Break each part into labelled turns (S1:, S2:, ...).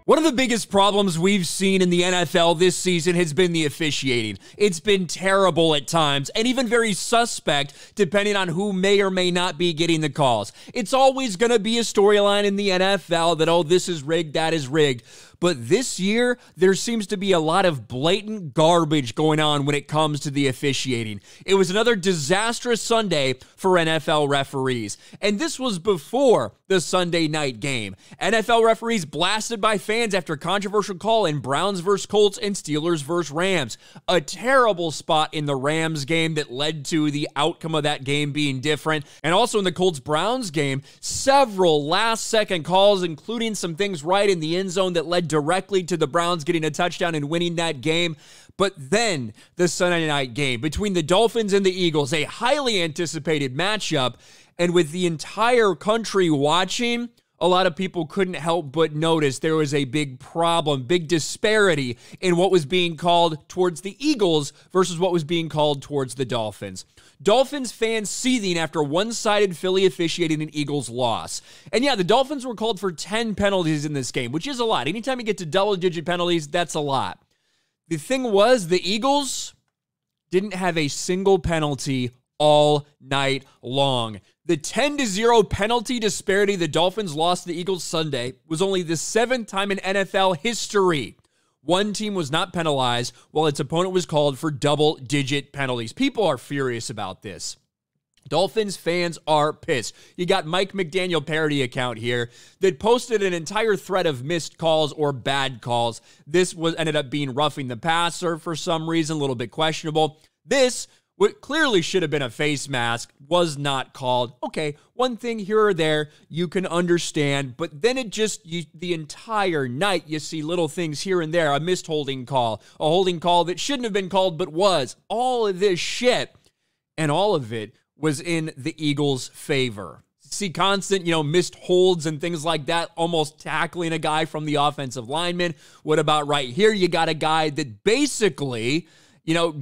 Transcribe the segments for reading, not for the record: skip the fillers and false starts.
S1: One of the biggest problems we've seen in the NFL this season has been the officiating. It's been terrible at times, and even very suspect depending on who may or may not be getting the calls. It's always going to be a storyline in the NFL that, oh, this is rigged, that is rigged. But this year, there seems to be a lot of blatant garbage going on when it comes to the officiating. It was another disastrous Sunday for NFL referees. And this was before the Sunday night game. NFL referees blasted by fans after controversial call in Browns vs. Colts and Steelers vs. Rams. A terrible spot in the Rams game that led to the outcome of that game being different. And also in the Colts-Browns game, several last-second calls, including some things right in the end zone that led directly to the Browns getting a touchdown and winning that game. But then the Sunday night game between the Dolphins and the Eagles, a highly anticipated matchup, and with the entire country watching, a lot of people couldn't help but notice there was a big problem, big disparity in what was being called towards the Eagles versus what was being called towards the Dolphins. Dolphins fans seething after one-sided Philly officiating an Eagles loss. And yeah, the Dolphins were called for 10 penalties in this game, which is a lot. Anytime you get to double-digit penalties, that's a lot. The thing was, the Eagles didn't have a single penalty all night long. The 10-0 penalty disparity the Dolphins lost to the Eagles Sunday was only the 7th time in NFL history one team was not penalized while its opponent was called for double-digit penalties. People are furious about this. Dolphins fans are pissed. You got Mike McDaniel parody account here that posted an entire thread of missed calls or bad calls. This ended up being roughing the passer for some reason, a little bit questionable. This, what clearly should have been a face mask, was not called. Okay, one thing here or there you can understand, but then it just, the entire night you see little things here and there, a missed holding call, a holding call that shouldn't have been called but was. All of this shit, and all of it was in the Eagles' favor. See constant, missed holds and things like that, almost tackling a guy from the offensive lineman. What about right here? You got a guy that basically,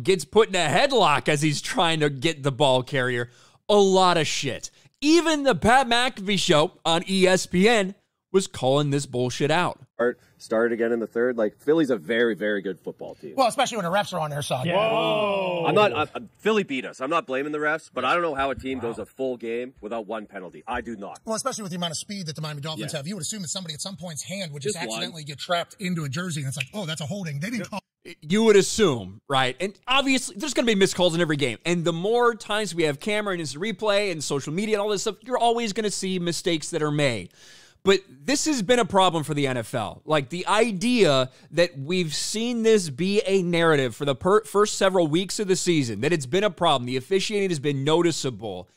S1: gets put in a headlock as he's trying to get the ball carrier. A lot of shit. Even the Pat McAfee show on ESPN was calling this bullshit out.
S2: Started again in the third. Philly's a very, very good football team.
S3: Well, especially when the refs are on their side.
S2: Yeah. Whoa! Philly beat us. I'm not blaming the refs, but I don't know how a team goes a full game without one penalty. I do not.
S3: Well, especially with the amount of speed that the Miami Dolphins have. You would assume that somebody at some point's hand would just accidentally get trapped into a jersey, and it's like, oh, that's a holding. They didn't call.
S1: You would assume, right? And obviously, there's going to be missed calls in every game. And the more times we have camera and instant replay and social media and all this stuff, you're always going to see mistakes that are made. But this has been a problem for the NFL. The idea that we've seen this be a narrative for the first several weeks of the season, that it's been a problem. The officiating has been noticeable.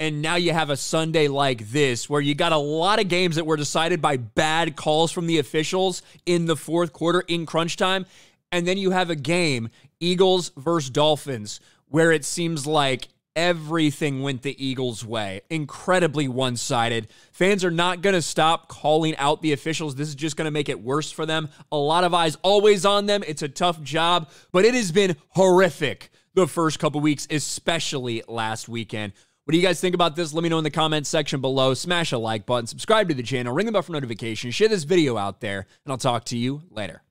S1: And now you have a Sunday like this where you got a lot of games that were decided by bad calls from the officials in the fourth quarter in crunch time. And then you have a game, Eagles versus Dolphins, where it seems like everything went the Eagles' way. Incredibly one-sided. Fans are not going to stop calling out the officials. This is just going to make it worse for them. A lot of eyes always on them. It's a tough job, but it has been horrific the first couple weeks, especially last weekend. What do you guys think about this? Let me know in the comments section below. Smash a like button, subscribe to the channel, ring the bell for notifications, share this video out there, and I'll talk to you later.